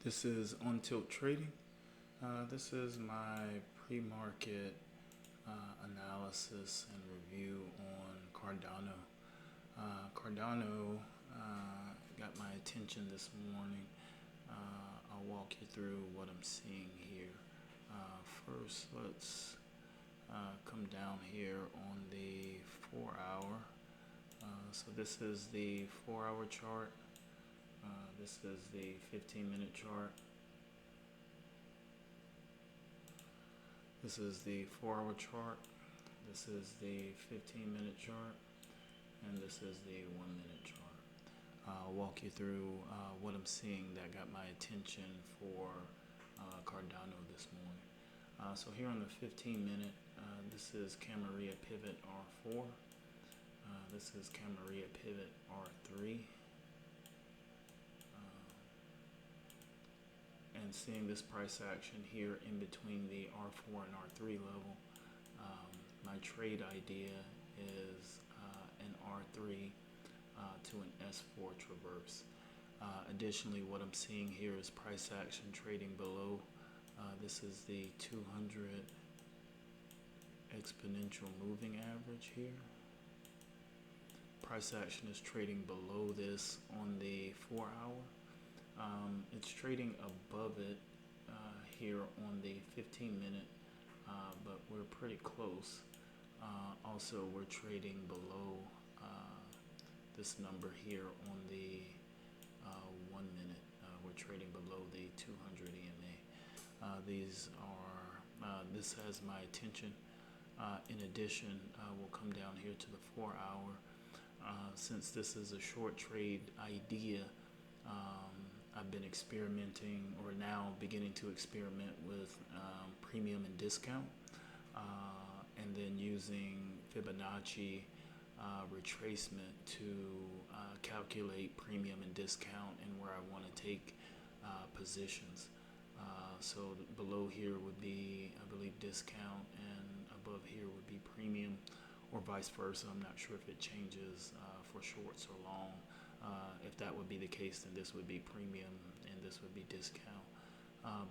This is On Tilt Trading. This is my pre-market analysis and review on Cardano. Cardano got my attention this morning. I'll walk you through what I'm seeing here. First, let's come down here on the 4-hour. So this is the 4-hour chart. This is the 15-minute chart. This is the 4-hour chart. This is the 15-minute chart. And this is the 1-minute chart. I'll walk you through what I'm seeing that got my attention for Cardano this morning. So here on the 15-minute, this is Camarilla Pivot R4. This is Camarilla Pivot R3. And seeing this price action here in between the R4 and R3 level, my trade idea is an R3 to an S4 traverse. Additionally, what I'm seeing here is price action trading below. This is the 200 exponential moving average here. Price action is trading below this on the 4-hour. It's trading above it here on the 15-minute, but we're pretty close. Also, we're trading below this number here on the 1-minute. We're trading below the 200 EMA. This has my attention. In addition, we'll come down here to the 4-hour. Since this is a short trade idea, I've been experimenting, or now beginning to experiment with premium and discount, and then using Fibonacci retracement to calculate premium and discount and where I want to take positions. So below here would be, I believe, discount, and above here would be premium, or vice versa. I'm not sure if it changes for shorts or long. If that would be the case, then this would be premium and this would be discount.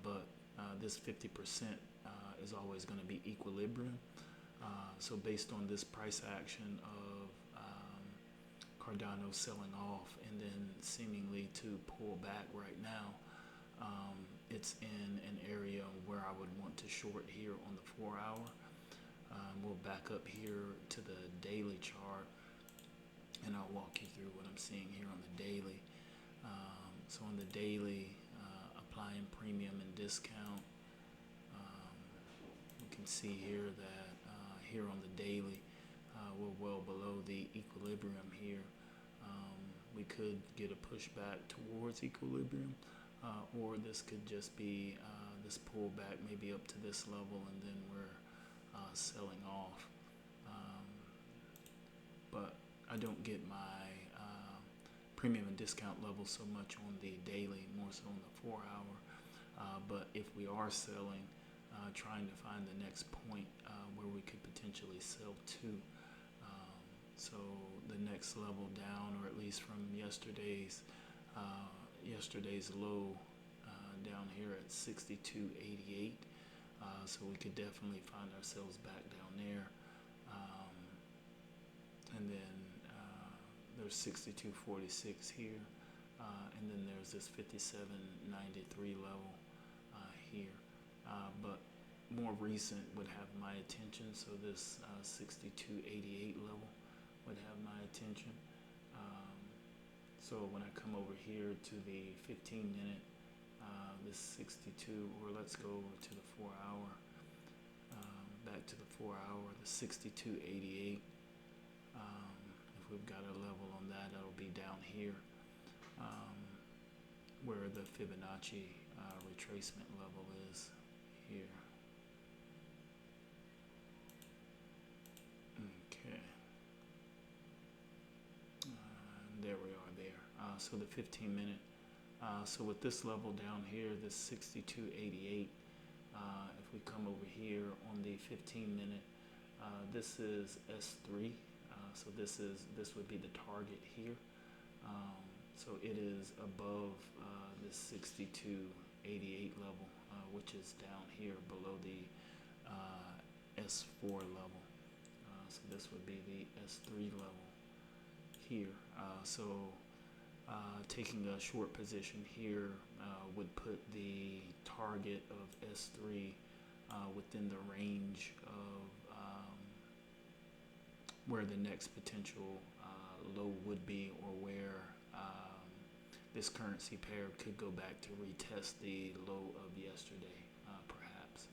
But this 50% is always going to be equilibrium. So based on this price action of Cardano selling off and then seemingly to pull back right now, it's in an area where I would want to short here on the 4-hour. We'll back up here to the daily chart, and I'll walk you through what I'm seeing here on the daily. So on the daily, applying premium and discount, we can see here that here on the daily, we're well below the equilibrium here. We could get a pushback towards equilibrium, or this could just be this pullback maybe up to this level, and then we're selling off. But I don't get my premium and discount level so much on the daily, more so on the 4-hour. But if we are selling, trying to find the next point where we could potentially sell to. So the next level down, or at least from yesterday's low down here at 62.88. So we could definitely find ourselves back down there. And then there's 62.46 here, and then there's this 57.93 level here. But more recent would have my attention, so this 62.88 level would have my attention. So when I come over here to the 15-minute, this 62, or let's go over to the 4-hour, back to the 4-hour, the 62.88. If we've got a level on that, that'll be down here, where the Fibonacci retracement level is here. Okay. There we are there. So the 15-minute. So with this level down here, this 62.88, if we come over here on the 15-minute, this is S3. So this would be the target here. So it is above this 62.88 level, which is down here below the S4 level. So this would be the S3 level here. Taking a short position here would put the target of S3 within the range of where the next potential low would be, or where this currency pair could go back to retest the low of yesterday, perhaps.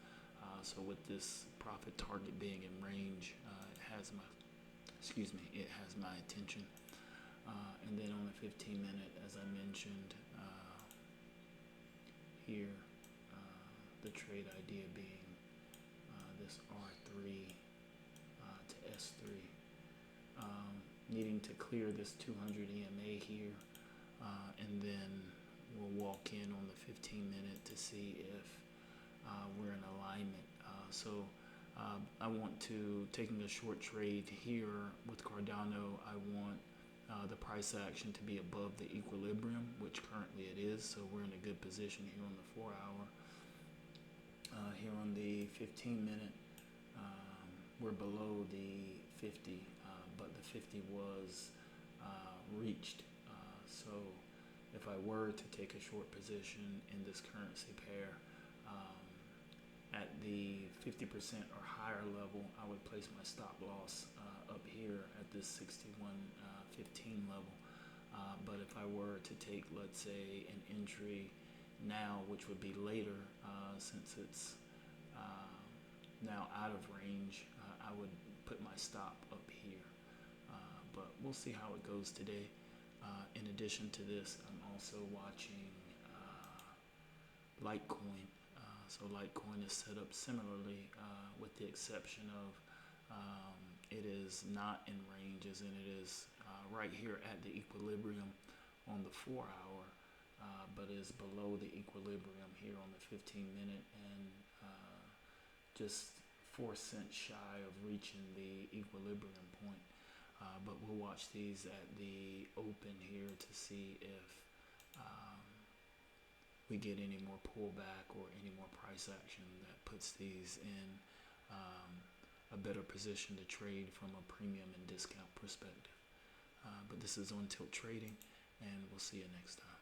So with this profit target being in range, it has my attention. And then on the 15 minute, as I mentioned here, the trade idea being this R3 to S3, needing to clear this 200 EMA here, and then we'll walk in on the 15 minute to see if we're in alignment. I want to, taking a short trade here with Cardano, I want the price action to be above the equilibrium, which currently it is, so we're in a good position here on the 4 hour. Here on the 15 minute, we're below the 50, but the 50 was reached. So if I were to take a short position in this currency pair at the 50% or higher level, I would place my stop loss up here at this 61.15 level. But if I were to take, let's say, an entry now, which would be later, since it's now out of range, I would put my stop up here. But we'll see how it goes today. In addition to this, I'm also watching Litecoin. So Litecoin is set up similarly, with the exception of it is not in range, as in it is right here at the equilibrium on the 4 hour, but is below the equilibrium here on the 15 minute, and just 4 cents shy of reaching the equilibrium point. But we'll watch these at the open here to see if we get any more pullback or any more price action that puts these in a better position to trade from a premium and discount perspective. But this is On Tilt Trading, and we'll see you next time.